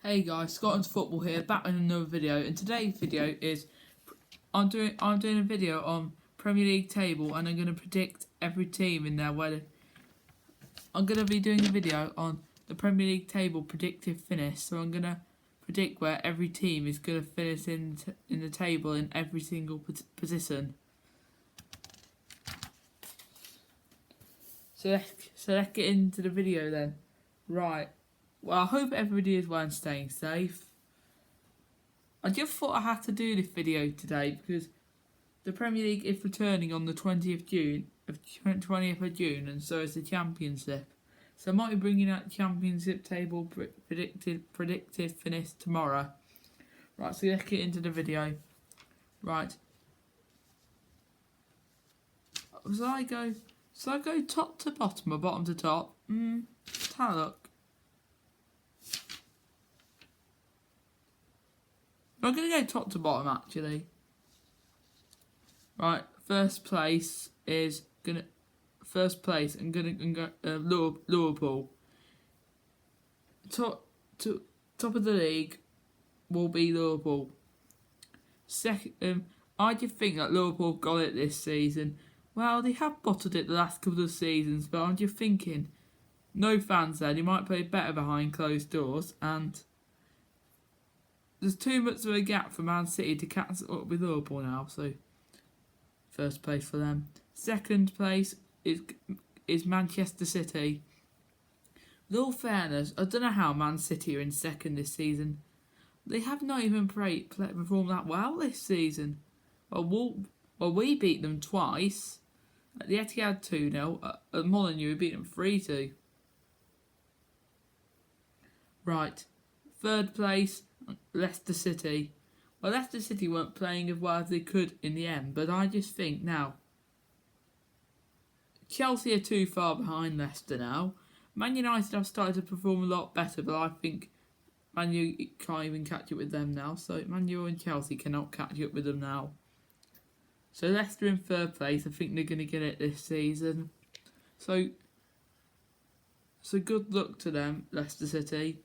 Hey guys, Scotland's Football here, back with another video, and today's video is I'm doing a video on Premier League table, and I'm going to predict every team in there. I'm going to be doing a video on the Premier League table predictive finish, so I'm going to predict where every team is going to finish in the table in every single position. So let's get into the video then. Right. Well, I hope everybody is well and staying safe. I just thought I had to do this video today because the Premier League is returning on the 20th of June, and so is the Championship. So I might be bringing out the Championship table predicted finish tomorrow. Right, so let's get into the video. Right. So I go top to bottom or bottom to top? Let's have a look. I'm going to go top to bottom actually. Right, first place I'm going to go Liverpool. Top of the league will be Liverpool. Second, I just think that Liverpool got it this season. Well, they have bottled it the last couple of seasons, but I'm just thinking, no fans there. They might play better behind closed doors, and there's too much of a gap for Man City to catch up with Liverpool now, so first place for them. Second place is Manchester City. With all fairness, I don't know how Man City are in second this season. They have not even performed that well this season. Well, we beat them twice. At the Etihad 2-0. At Molineux, we beat them 3-2. Right. Third place, Leicester City. Well, Leicester City weren't playing as well as they could in the end, but I just think now Chelsea are too far behind Leicester now. Man United have started to perform a lot better, but I think Man U can't even catch up with them now. So Man U and Chelsea cannot catch up with them now. So Leicester in third place. I think they're going to get it this season. So good luck to them, Leicester City.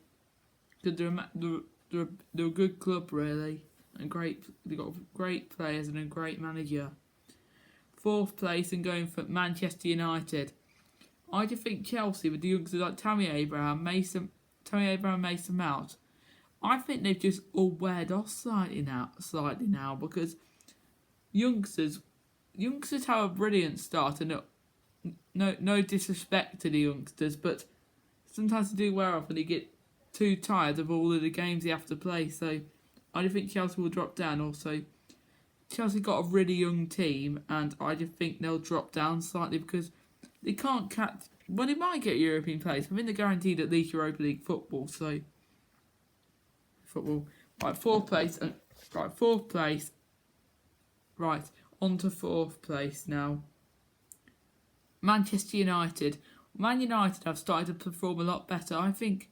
They're a good club really, and they've got great players and a great manager. Fourth place and going for Manchester United. I just think Chelsea with the youngsters like Tammy Abraham, Mason Mount. I think they've just all weared off slightly now because youngsters have a brilliant start, and no disrespect to the youngsters, but sometimes they do wear off and they get too tired of all of the games they have to play. So I just think Chelsea will drop down. Also, Chelsea got a really young team, and I just think they'll drop down slightly because they can't catch. Well, they might get European place. I think they're guaranteed at least Europa League football. So right, fourth place. Right, on to fourth place now. Manchester United. Man United have started to perform a lot better. I think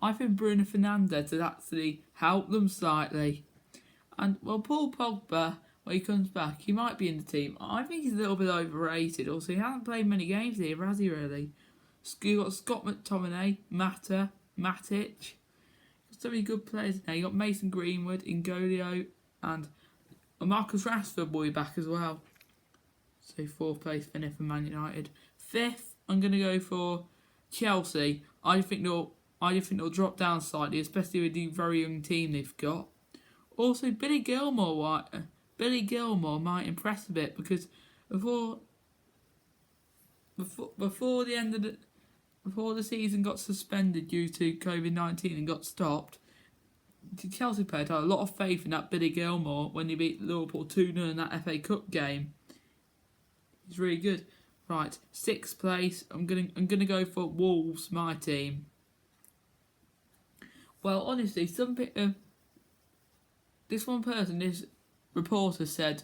Bruno Fernandes has actually helped them slightly. And, well, Paul Pogba, when he comes back, he might be in the team. I think he's a little bit overrated. Also, he hasn't played many games here, has he, really? You've got Scott McTominay, Matic. So many good players now. You've got Mason Greenwood, Ingolio, and Marcus Rashford will be back as well. So, fourth place finish for Man United. Fifth, I'm going to go for Chelsea. I think they'll drop down slightly, especially with the very young team they've got. Also, Billy Gilmour might impress a bit because before the season got suspended due to COVID-19 and got stopped, the Chelsea players had a lot of faith in that Billy Gilmour when he beat Liverpool 2-0 in that FA Cup game. He's really good. Right, sixth place. I'm gonna go for Wolves, my team. Well, honestly, this reporter said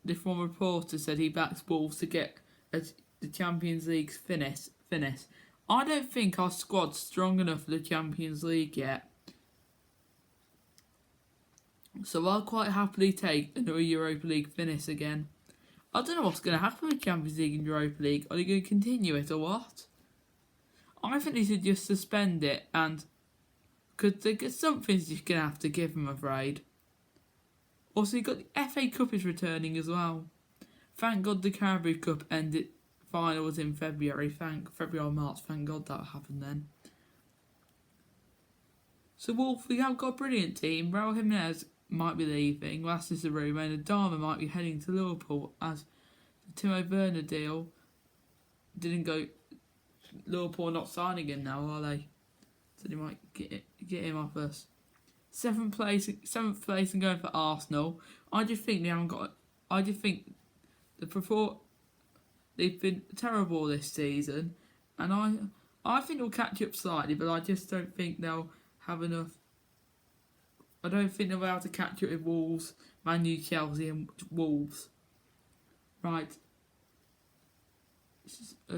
he backs Wolves to get the Champions League's finish. I don't think our squad's strong enough for the Champions League yet. So I'll quite happily take another Europa League finish again. I don't know what's going to happen with Champions League and Europa League. Are they going to continue it or what? I think they should just suspend it and Because something's just going to have to give, I'm afraid. Also, you've got the FA Cup is returning as well. Thank God the Carabao Cup ended. Final was in February. February or March. Thank God that happened then. So Wolf, we have got a brilliant team. Raul Jimenez might be leaving. Leicester City and Adama might be heading to Liverpool as the Timo Werner deal didn't go. Liverpool are not signing him now, are they? So they might get him off us. Seventh place and going for Arsenal. I just think they haven't got. I just think they've been terrible this season, and I think they'll catch up slightly, but I just don't think they'll have enough. I don't think they'll be able to catch up with Wolves, Man U, Chelsea, and Wolves. Right.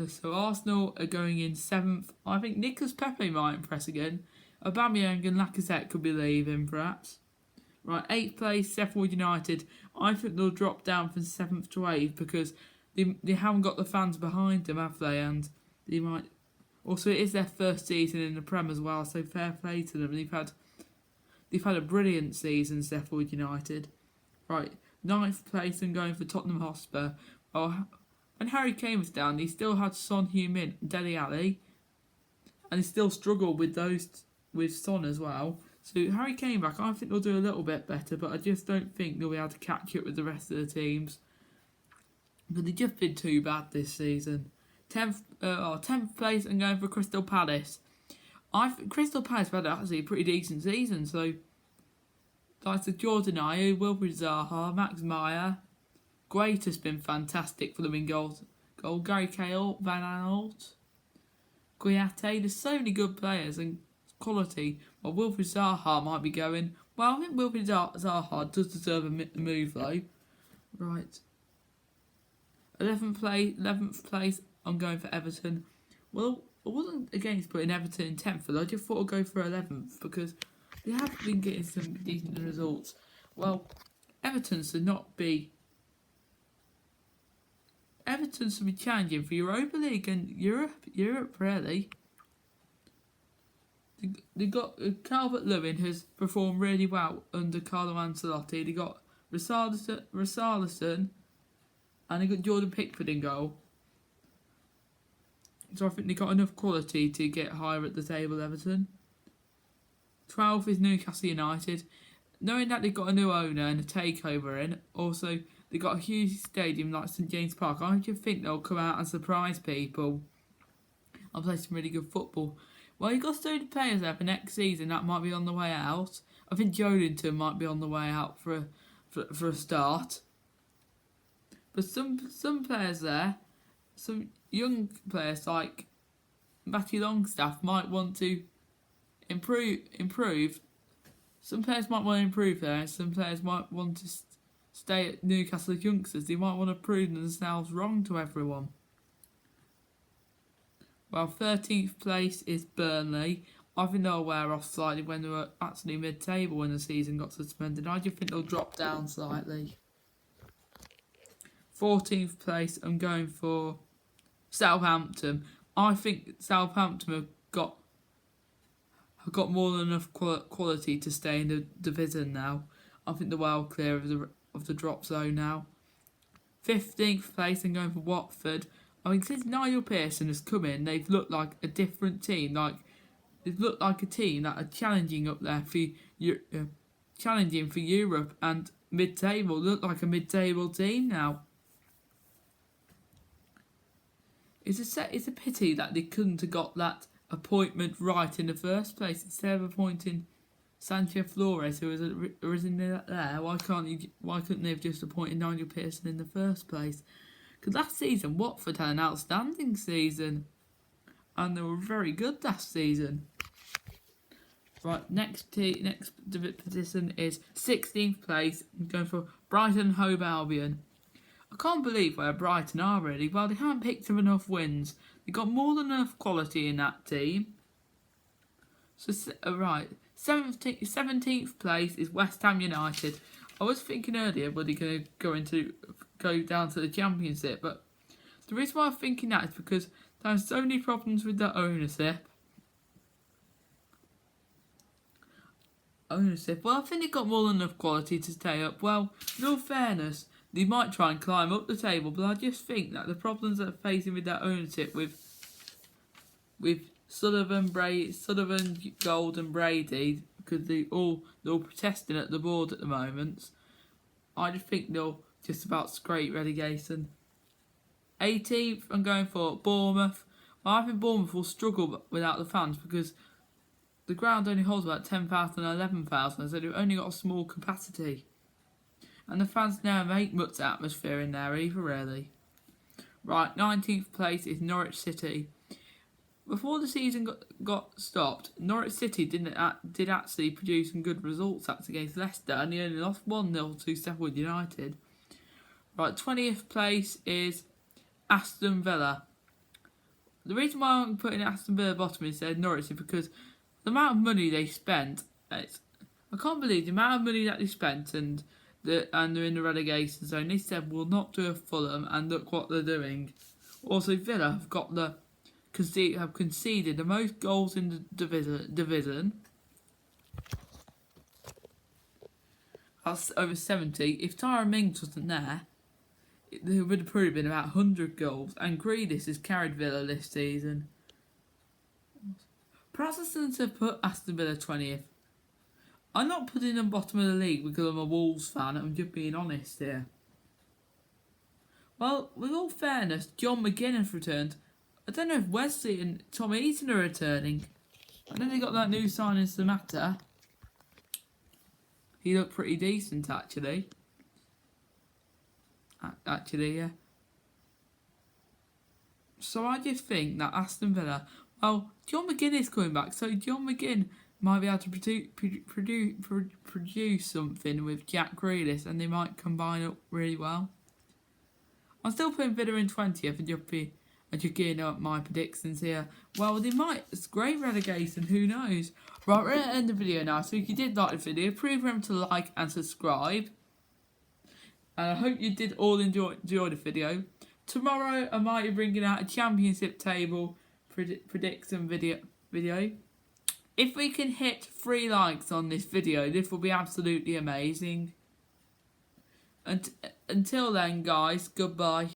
So Arsenal are going in 7th. I think Nicolas Pepe might impress again. Aubameyang and Lacazette could be leaving, perhaps. Right, 8th place, Sheffield United. I think they'll drop down from 7th to 8th because they haven't got the fans behind them, have they? And they might. Also, it is their first season in the Prem as well, so fair play to them. They've had a brilliant season, Sheffield United. Right, 9th place and going for Tottenham Hotspur. Oh, when Harry Kane was down, he still had Son Heung-min and Dele Alli, and he still struggled with Son as well. So Harry Kane back, I think they'll do a little bit better, but I just don't think they'll be able to catch up with the rest of the teams. But they've just been too bad this season. 10th place and going for Crystal Palace. I think Crystal Palace had actually a pretty decent season, so like the Jordan Ayew, Wilfried Zaha, Max Meyer. Great has been fantastic for them in goals. Gary Cahill, Van Aanholt, Guiate. There's so many good players and quality. Well, Wilfried Zaha might be going. Well, I think Wilfried Zaha does deserve a move though. Right. 11th place. I'm going for Everton. Well, I wasn't against putting Everton in 10th, but I just thought I'd go for 11th because they have been getting some decent results. Well, Everton should be challenging for Europa League and Europe really. They got Calvert-Lewin has performed really well under Carlo Ancelotti. They got Richarlison and they got Jordan Pickford in goal. So I think they got enough quality to get higher at the table, Everton. 12th is Newcastle United. Knowing that they've got a new owner and a takeover in, also they got a huge stadium like St James Park. I just think they'll come out and surprise people and play some really good football. Well, you've got so many players there for next season that might be on the way out. I think Joelinton might be on the way out for a start. But some players there, some young players like Matty Longstaff might want to improve. Some players might want to improve there, and some players might want to stay at Newcastle as youngsters. They might want to prove themselves wrong to everyone. Well, 13th place is Burnley. I think they'll wear off slightly when they were actually mid-table when the season got suspended. I just think they'll drop down slightly. 14th place, I'm going for Southampton. I think Southampton have got more than enough quality to stay in the division now. I think they're well clear of the drop zone now. 15th place, I'm going for Watford. I mean, since Nigel Pearson has come in, they've looked like a different team. They've looked like a team that are challenging up there challenging for Europe and mid-table. Look like a mid-table team now. It's a pity that they couldn't have got that appointment right in the first place instead of appointing Sanchez Flores, who was originally there. Why couldn't they have just appointed Nigel Pearson in the first place? Because last season Watford had an outstanding season, and they were very good last season. Right, next position is 16th place. I'm going for Brighton Hove Albion. I can't believe where Brighton are really. Well, they haven't picked up enough wins. They've got more than enough quality in that team. So, right, 17th place is West Ham United. I was thinking earlier, were they going to go down to the Championship? But the reason why I'm thinking that is because there's so many problems with the ownership. ownership. Well, I think they've got more than enough quality to stay up. Well, in all fairness, they might try and climb up the table, but I just think that the problems that they're facing with their ownership with Sullivan, Gold and Brady, because they're all protesting at the board at the moment, I just think they'll just about scrape relegation. 18th, I'm going for Bournemouth. Well, I think Bournemouth will struggle without the fans because the ground only holds about 10,000 and 11,000, so they've only got a small capacity. And the fans never make much atmosphere in there either, really. Right, 19th place is Norwich City. Before the season got stopped, Norwich City did actually produce some good results against Leicester, and they only lost 1-0 to Sheffield United. Right, 20th place is Aston Villa. The reason why I'm putting Aston Villa bottom instead of Norwich is because the amount of money they spent, I can't believe the amount of money that they spent, and they're in the relegation zone. They said we'll not do a Fulham, and look what they're doing. Also, Villa have conceded the most goals in the division. That's over 70. If Tyrone Mings wasn't there, there would have probably been about 100 goals. And Grealish has carried Villa this season. Perhaps I shouldn't have put Aston Villa 20th. I'm not putting them bottom of the league because I'm a Wolves fan. I'm just being honest here. Well, with all fairness, John McGinn has returned. I don't know if Wesley and Tom Eaton are returning. I know they got that new signing, Samatta. He looked pretty decent, actually. Yeah. So I just think that Aston Villa... Well, John McGinn is coming back, so John McGinn might be able to produce something with Jack Grealish, and they might combine up really well. I'm still putting Villa in 20th and just gearing up my predictions here. Well, they might scrape relegation, who knows? Right, we're going to end the video now, so if you did like the video, please remember to like and subscribe. And I hope you did all enjoy the video. Tomorrow I might be bringing out a championship table prediction video. If we can hit 3 likes on this video, this will be absolutely amazing. And until then, guys, goodbye.